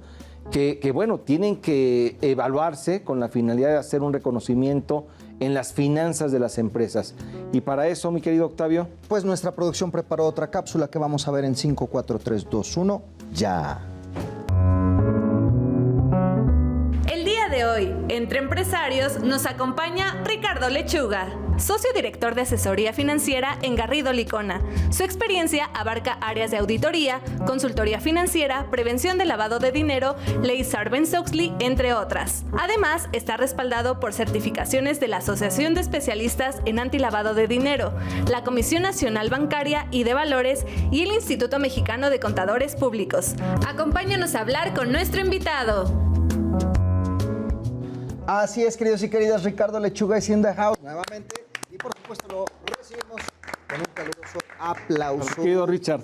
que bueno, tienen que evaluarse con la finalidad de hacer un reconocimiento en las finanzas de las empresas. Y para eso, mi querido Octavio, Pues nuestra producción preparó otra cápsula que vamos a ver en 5, 4, 3, 2, 1, ya. El día de hoy, entre empresarios, nos acompaña Ricardo Lechuga, socio director de asesoría financiera en Garrido Licona. Su experiencia abarca áreas de auditoría, consultoría financiera, prevención de lavado de dinero, ley Sarbanes-Oxley, entre otras. Además, está respaldado por certificaciones de la Asociación de Especialistas en Antilavado de Dinero, la Comisión Nacional Bancaria y de Valores y el Instituto Mexicano de Contadores Públicos. Acompáñanos a hablar con nuestro invitado. Así es, queridos y queridas, Ricardo Lechuga es in the house nuevamente, y por supuesto lo recibimos con un caluroso aplauso. querido Richard.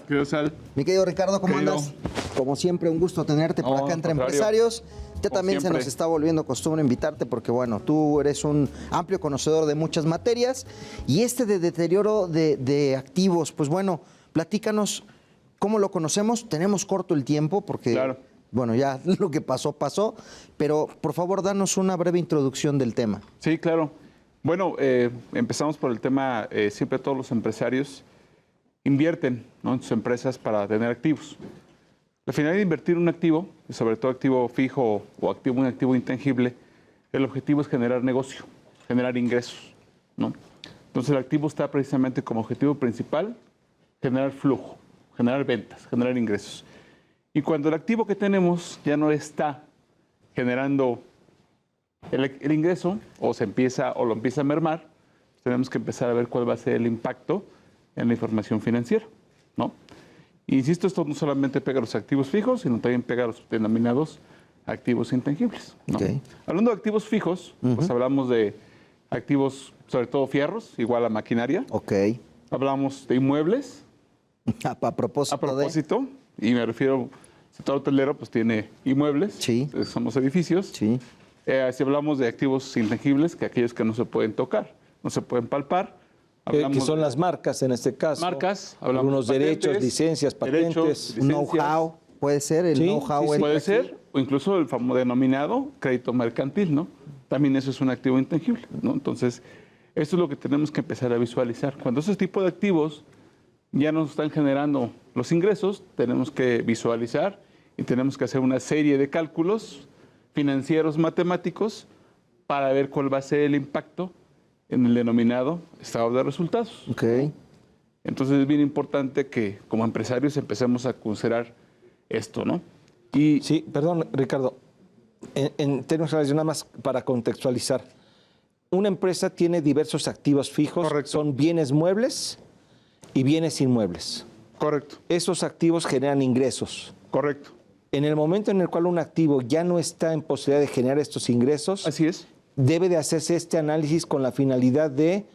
Mi querido Ricardo, ¿cómo Querido. andas? Como siempre, un gusto tenerte por No, acá entre al contrario. empresarios. Ya Como también siempre. se nos está volviendo costumbre invitarte porque, bueno, tú eres un amplio conocedor de muchas materias, y de deterioro de activos, pues bueno, platícanos cómo lo conocemos. Tenemos corto el tiempo porque, Claro. bueno, ya lo que pasó, pero por favor, danos una breve introducción del tema. Sí, claro. Bueno, empezamos por el tema, siempre todos los empresarios invierten, ¿no?, en sus empresas para tener activos. La finalidad de invertir un activo, y sobre todo activo fijo o un activo intangible, el objetivo es generar negocio, generar ingresos, ¿no? Entonces el activo está precisamente como objetivo principal generar flujo, generar ventas, generar ingresos. Y cuando el activo que tenemos ya no está generando el ingreso, o lo empieza a mermar, pues tenemos que empezar a ver cuál va a ser el impacto en la información financiera, ¿no? Y insisto, esto no solamente pega a los activos fijos, sino también pega a los denominados activos intangibles, ¿no? Ok. Hablando de activos fijos, pues hablamos de activos, sobre todo fierros, igual a maquinaria. Ok. Hablamos de inmuebles, A propósito, y me refiero, el sector hotelero pues tiene inmuebles, Sí. somos edificios. Sí. Si hablamos de activos intangibles, que aquellos que no se pueden tocar, no se pueden palpar. Que son las marcas en este caso. Marcas, hablamos algunos de patentes, derechos, licencias, patentes. derechos, know-how, puede ser el Sí, know-how. sí, sí. Puede ser, o incluso el famoso denominado crédito mercantil, ¿no? También eso es un activo intangible, ¿no? Entonces, esto es lo que tenemos que empezar a visualizar. Cuando ese tipo de activos ya nos están generando los ingresos, tenemos que visualizar y tenemos que hacer una serie de cálculos financieros, matemáticos, para ver cuál va a ser el impacto en el denominado estado de resultados. Ok. Entonces es bien importante que como empresarios empecemos a considerar esto, ¿no? Y Sí, perdón, Ricardo. En términos generales, nada más para contextualizar. Una empresa tiene diversos activos fijos, Correcto. son bienes muebles y bienes inmuebles. correcto, Esos activos generan ingresos. correcto. En el momento en el cual un activo ya no está en posibilidad de generar estos ingresos, Así es. debe de hacerse este análisis con la finalidad de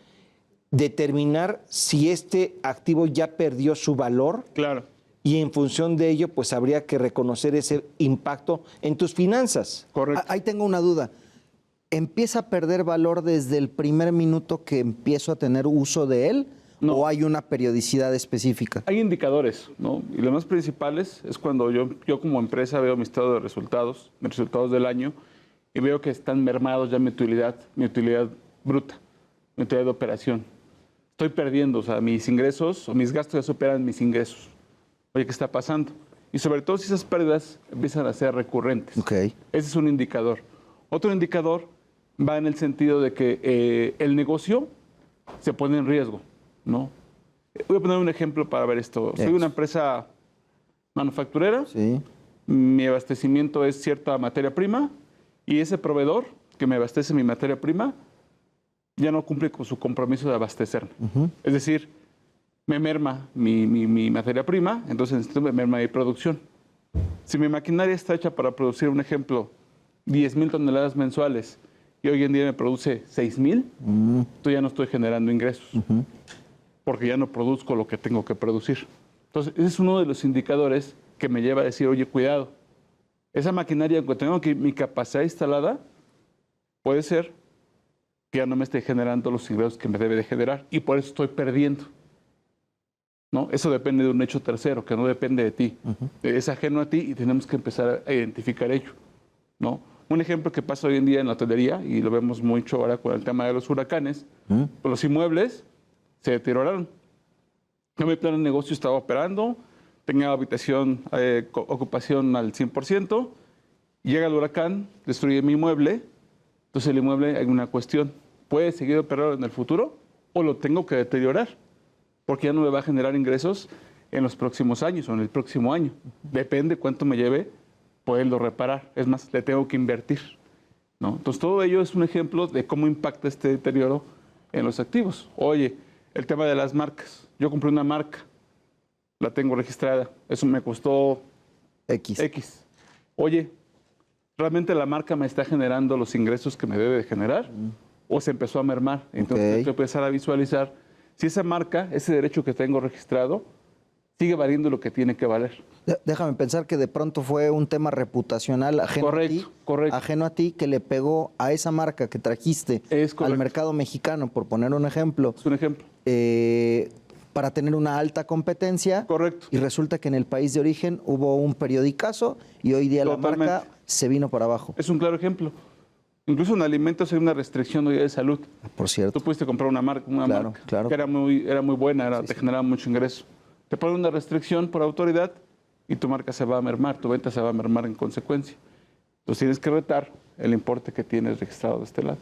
determinar si este activo ya perdió su valor, Claro. y en función de ello, pues habría que reconocer ese impacto en tus finanzas. Correcto. Ahí tengo una duda. ¿Empieza a perder valor desde el primer minuto que empiezo a tener uso de él? No. ¿O hay una periodicidad específica? Hay indicadores, ¿no? Y los más principales es cuando yo como empresa veo mi estado de resultados, mis resultados del año, y veo que están mermados ya mi utilidad bruta, mi utilidad de operación. Estoy perdiendo, o sea, mis ingresos o mis gastos ya superan mis ingresos. Oye, ¿qué está pasando? Y sobre todo si esas pérdidas empiezan a ser recurrentes. Ok. Ese es un indicador. Otro indicador va en el sentido de que el negocio se pone en riesgo, ¿no? Voy a poner un ejemplo para ver esto. Soy una empresa manufacturera, Sí. mi abastecimiento es cierta materia prima y ese proveedor que me abastece mi materia prima ya no cumple con su compromiso de abastecerme. Es decir, me merma mi materia prima, entonces me merma mi producción. Si mi maquinaria está hecha para producir, un ejemplo, 10,000 toneladas mensuales y hoy en día me produce 6,000, yo ya no estoy generando ingresos porque ya no produzco lo que tengo que producir. Entonces, ese es uno de los indicadores que me lleva a decir, oye, cuidado, esa maquinaria, aunque tengo mi capacidad instalada, puede ser que ya no me esté generando los ingresos que me debe de generar y por eso estoy perdiendo. ¿No? Eso depende de un hecho tercero, que no depende de ti. Es ajeno a ti y tenemos que empezar a identificar ello, ¿no? Un ejemplo que pasa hoy en día en la hotelería, y lo vemos mucho ahora con el tema de los huracanes, pues los inmuebles se deterioraron. Yo mi plan de negocio estaba operando, tenía habitación, ocupación al 100%, llega el huracán, destruye mi inmueble, entonces el inmueble hay una cuestión, ¿puede seguir operando en el futuro o lo tengo que deteriorar? Porque ya no me va a generar ingresos en los próximos años o en el próximo año. Depende cuánto me lleve poderlo reparar. Es más, le tengo que invertir, ¿no? Entonces, todo ello es un ejemplo de cómo impacta este deterioro en los activos. Oye, el tema de las marcas. Yo compré una marca, la tengo registrada. Eso me costó X. Oye, ¿realmente la marca me está generando los ingresos que me debe de generar? ¿O se empezó a mermar? Entonces, tengo que empezar a visualizar si esa marca, ese derecho que tengo registrado, sigue valiendo lo que tiene que valer. Déjame pensar que de pronto fue un tema reputacional ajeno a ti. Correcto. Ajeno a ti, que le pegó a esa marca que trajiste al mercado mexicano, por poner un ejemplo. Es un ejemplo. Para tener una alta competencia. Correcto. Y resulta que en el país de origen hubo un periodicazo y hoy día Totalmente. la marca se vino para abajo. Es un claro ejemplo. Incluso en alimentos hay una restricción hoy de salud. Por cierto. Tú pudiste comprar una marca Claro. que era muy buena, te generaba mucho ingreso. Te ponen una restricción por autoridad y tu marca se va a mermar, tu venta se va a mermar en consecuencia. Entonces tienes que retar el importe que tienes registrado de este lado.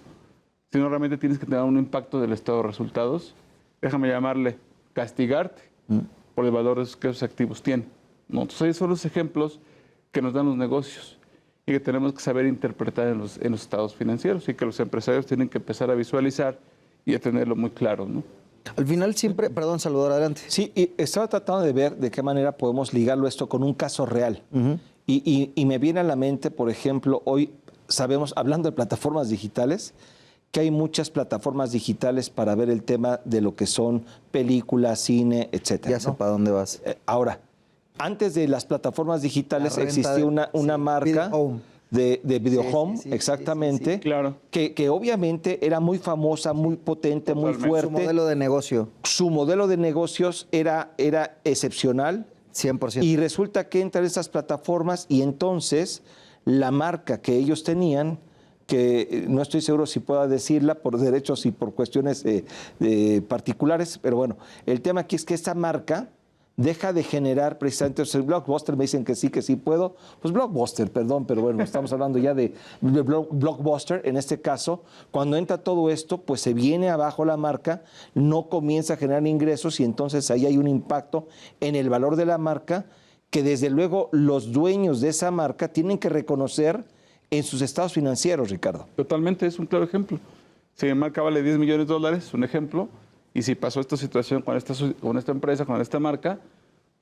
Si no, realmente tienes que tener un impacto del estado de resultados. Déjame llamarle castigarte por el valor que esos activos tienen, ¿no? Entonces, esos son los ejemplos que nos dan los negocios y que tenemos que saber interpretar en los estados financieros y que los empresarios tienen que empezar a visualizar y a tenerlo muy claro, ¿no? Al final siempre, perdón, Salvador, adelante. Sí, y estaba tratando de ver de qué manera podemos ligarlo esto con un caso real. Y me viene a la mente, por ejemplo, hoy sabemos, hablando de plataformas digitales, que hay muchas plataformas digitales para ver el tema de lo que son películas, cine, etcétera. Ya sé para dónde vas. Ahora, antes de las plataformas digitales existía una marca de Video Home, exactamente, Claro. que obviamente era muy famosa, muy potente, muy fuerte. Su modelo de negocio. Su modelo de negocios era excepcional. 100%. Y resulta que entran estas plataformas y entonces la marca que ellos tenían, que no estoy seguro si pueda decirla por derechos y por cuestiones particulares, pero bueno, el tema aquí es que esta marca deja de generar precisamente el Blockbuster. Me dicen que sí puedo. Pues Blockbuster, perdón, pero bueno, estamos hablando ya de Blockbuster. En este caso, cuando entra todo esto, pues se viene abajo la marca, no comienza a generar ingresos y entonces ahí hay un impacto en el valor de la marca que desde luego los dueños de esa marca tienen que reconocer en sus estados financieros, Ricardo. Totalmente, es un claro ejemplo. Si mi marca vale $10 millones, un ejemplo, y si pasó esta situación con esta empresa, con esta marca,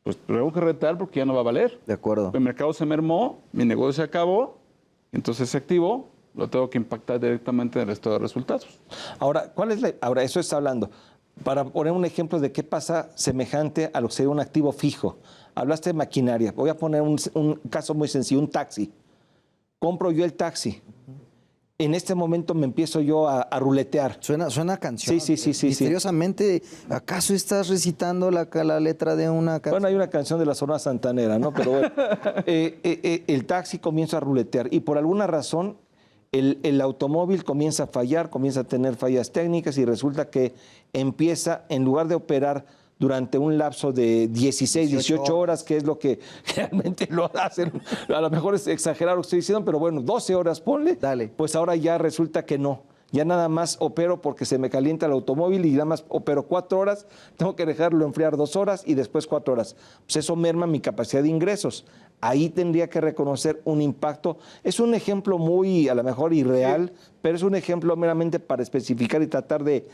pues tengo que retar porque ya no va a valer. De acuerdo. El mercado se mermó, mi negocio se acabó, entonces ese activo lo tengo que impactar directamente en el estado de resultados. Ahora, ahora, eso está hablando. Para poner un ejemplo de qué pasa semejante a lo que sería un activo fijo. Hablaste de maquinaria. Voy a poner un caso muy sencillo, un taxi. Compro yo el taxi. en este momento me empiezo yo a ruletear. Suena canción. Sí. Misteriosamente, ¿acaso estás recitando la letra de una canción? Bueno, hay una canción de la Sonora Santanera, ¿no? Pero bueno, el taxi comienza a ruletear y por alguna razón el automóvil comienza a fallar, comienza a tener fallas técnicas y resulta que empieza, en lugar de operar durante un lapso de 16, 18 horas, que es lo que realmente lo hacen. A lo mejor es exagerar lo que estoy diciendo, pero bueno, 12 horas ponle. Dale. Pues ahora ya resulta que no. Ya nada más opero porque se me calienta el automóvil y nada más opero 4 horas, tengo que dejarlo enfriar 2 horas y después 4 horas. Pues eso merma mi capacidad de ingresos. Ahí tendría que reconocer un impacto. Es un ejemplo muy, a lo mejor, irreal, pero es un ejemplo meramente para especificar y tratar de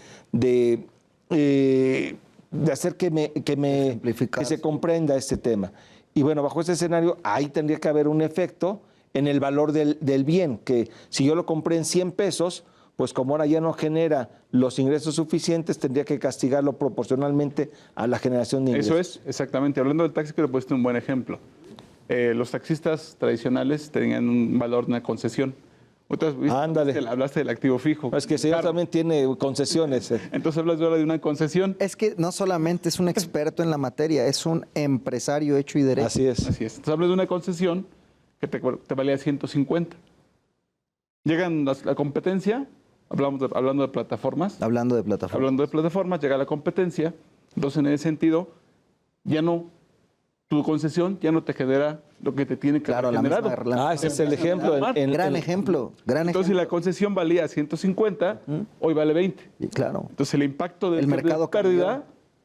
hacer que se comprenda este tema. Y bueno, bajo este escenario, ahí tendría que haber un efecto en el valor del bien, que si yo lo compré en 100 pesos, pues como ahora ya no genera los ingresos suficientes, tendría que castigarlo proporcionalmente a la generación de ingresos. Eso es, exactamente. Hablando del taxi, creo que he puesto un buen ejemplo. Los taxistas tradicionales tenían un valor de una concesión. Ándale. Hablaste del activo fijo. Es que el señor también tiene concesiones. Entonces hablas ahora de una concesión. Es que no solamente es un experto en la materia, es un empresario hecho y derecho. Así es. Así es. Entonces hablas de una concesión que te valía 150. Llegan la competencia, hablando de plataformas. Hablando de plataformas. Llega la competencia. Entonces, en ese sentido, ya no, tu concesión ya no te genera lo que te tiene que haber generado. Ese es el ejemplo. Gran ejemplo. Entonces, si la concesión valía 150, hoy vale 20. Claro. Entonces, el impacto de mercado pérdida,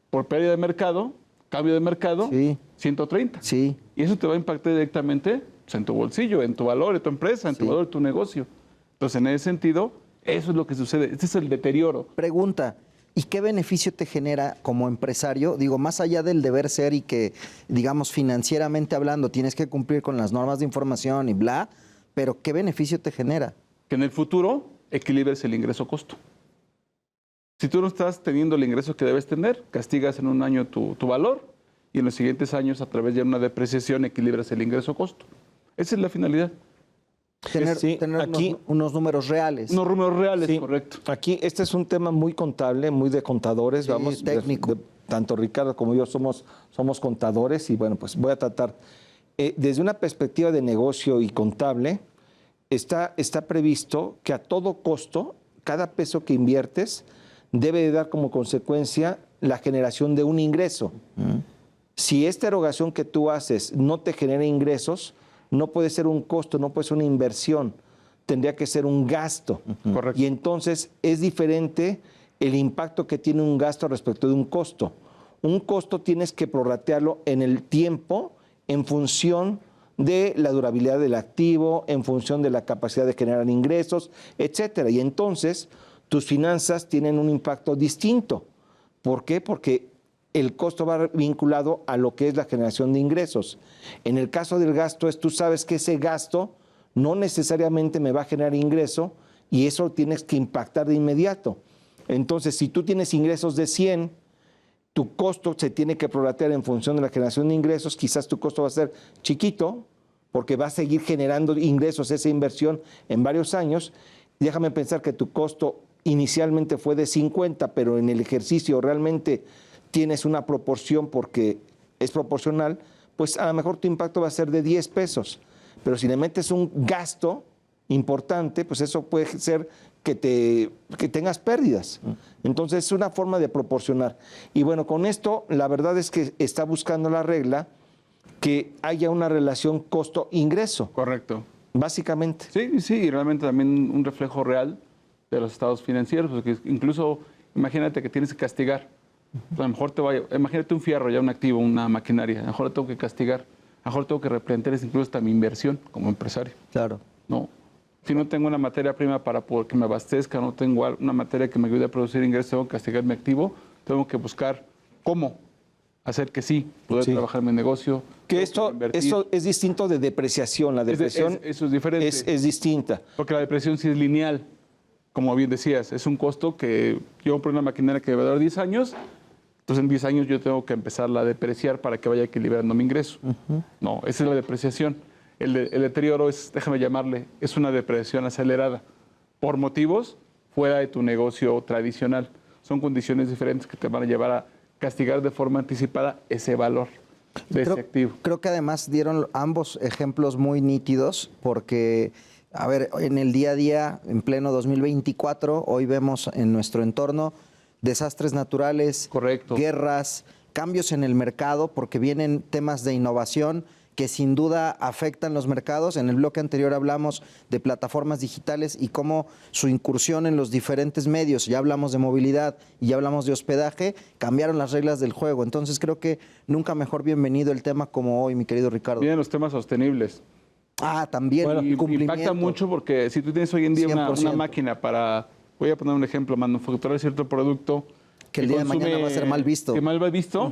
por pérdida de mercado, cambio de mercado, 130. Sí. Y eso te va a impactar directamente pues, en tu bolsillo, en tu valor de tu empresa, en tu valor de tu negocio. Entonces, en ese sentido, eso es lo que sucede. Este es el deterioro. Pregunta, ¿y qué beneficio te genera como empresario? Digo, más allá del deber ser y que, digamos, financieramente hablando, tienes que cumplir con las normas de información y bla, pero ¿qué beneficio te genera? Que en el futuro equilibres el ingreso-costo. Si tú no estás teniendo el ingreso que debes tener, castigas en un año tu valor y en los siguientes años, a través de una depreciación, equilibras el ingreso-costo. Esa es la finalidad. Tener aquí, unos números reales. Unos números reales, correcto. Aquí este es un tema muy contable, muy de contadores, vamos, técnico. Tanto Ricardo como yo somos contadores y bueno, pues voy a tratar. Desde una perspectiva de negocio y contable, está previsto que a todo costo, cada peso que inviertes debe de dar como consecuencia la generación de un ingreso. Si esta erogación que tú haces no te genera ingresos, no puede ser un costo, no puede ser una inversión, tendría que ser un gasto. Correcto. Y entonces es diferente el impacto que tiene un gasto respecto de un costo. Un costo tienes que prorratearlo en el tiempo en función de la durabilidad del activo, en función de la capacidad de generar ingresos, etcétera. Y entonces tus finanzas tienen un impacto distinto. ¿Por qué? Porque el costo va vinculado a lo que es la generación de ingresos. En el caso del gasto, tú sabes que ese gasto no necesariamente me va a generar ingreso y eso tienes que impactar de inmediato. Entonces, si tú tienes ingresos de 100, tu costo se tiene que prorratear en función de la generación de ingresos. Quizás tu costo va a ser chiquito porque va a seguir generando ingresos esa inversión en varios años. Déjame pensar que tu costo inicialmente fue de 50, pero en el ejercicio realmente tienes una proporción porque es proporcional, pues a lo mejor tu impacto va a ser de 10 pesos. Pero si le metes un gasto importante, pues eso puede ser que tengas pérdidas. Entonces es una forma de proporcionar. Y bueno, con esto la verdad es que está buscando la regla que haya una relación costo-ingreso. Correcto. Básicamente. Sí, y realmente también un reflejo real de los estados financieros, porque incluso imagínate que tienes que castigar. A lo mejor imagínate un fierro, ya un activo, una maquinaria, a lo mejor lo tengo que castigar, a lo mejor tengo que replantear incluso hasta mi inversión como empresario. Claro. No. Si no tengo una materia prima para que me abastezca, no tengo una materia que me ayude a producir ingresos, tengo que castigar mi activo, tengo que buscar cómo hacer que poder trabajar mi negocio. Que esto es distinto de depreciación. La depreciación eso es diferente. Es distinta. Porque la depreciación sí es lineal. Como bien decías, es un costo que yo compré una maquinaria que debe dar 10 años, entonces en 10 años yo tengo que empezarla a depreciar para que vaya equilibrando mi ingreso. No, esa es la depreciación. El deterioro es, déjame llamarle, es una depreciación acelerada. por motivos fuera de tu negocio tradicional. Son condiciones diferentes que te van a llevar a castigar de forma anticipada ese valor de ese activo. Creo que además dieron ambos ejemplos muy nítidos porque, a ver, en el día a día, en pleno 2024, hoy vemos en nuestro entorno desastres naturales, Correcto. guerras, cambios en el mercado, porque vienen temas de innovación que sin duda afectan los mercados. En el bloque anterior hablamos de plataformas digitales y cómo su incursión en los diferentes medios, ya hablamos de movilidad y ya hablamos de hospedaje, cambiaron las reglas del juego. Entonces creo que nunca mejor bienvenido el tema como hoy, mi querido Ricardo. Vienen los temas sostenibles. También, Y cumplimiento. impacta mucho porque si tú tienes hoy en día una 100%. máquina para, voy a poner un ejemplo, manufacturar cierto producto Que el día de mañana va a ser mal visto. Que mal va visto,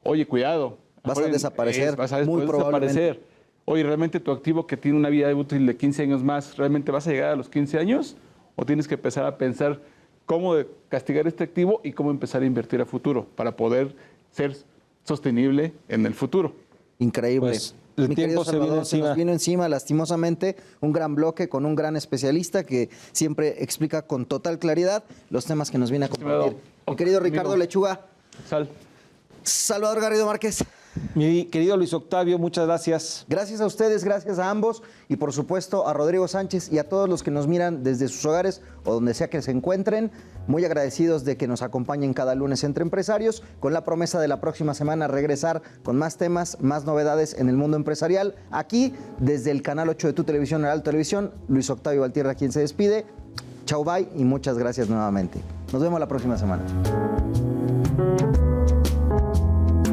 oye, cuidado. Vas a desaparecer, Puedes muy probablemente. desaparecer. Oye, ¿realmente tu activo que tiene una vida útil de 15 años más, realmente vas a llegar a los 15 años? ¿O tienes que empezar a pensar cómo castigar este activo y cómo empezar a invertir a futuro para poder ser sostenible en el futuro? Increíble. Pues, el Mi tiempo querido se vino Salvador, se nos encima. vino encima, lastimosamente, un gran bloque con un gran especialista que siempre explica con total claridad los temas que nos viene a compartir. Mi querido Ricardo Amigo. Lechuga, Sal. Salvador Garrido Márquez, Mi querido Luis Octavio, muchas gracias. gracias a ustedes, gracias a ambos y por supuesto a Rodrigo Sánchez y a todos los que nos miran desde sus hogares o donde sea que se encuentren. Muy agradecidos de que nos acompañen cada lunes entre empresarios, con la promesa de la próxima semana regresar con más temas, más novedades en el mundo empresarial. Aquí, desde el canal 8 de Tu Televisión, Heraldo Televisión, Luis Octavio Valtierra, quien se despide. Chau, bye y muchas gracias nuevamente. Nos vemos la próxima semana.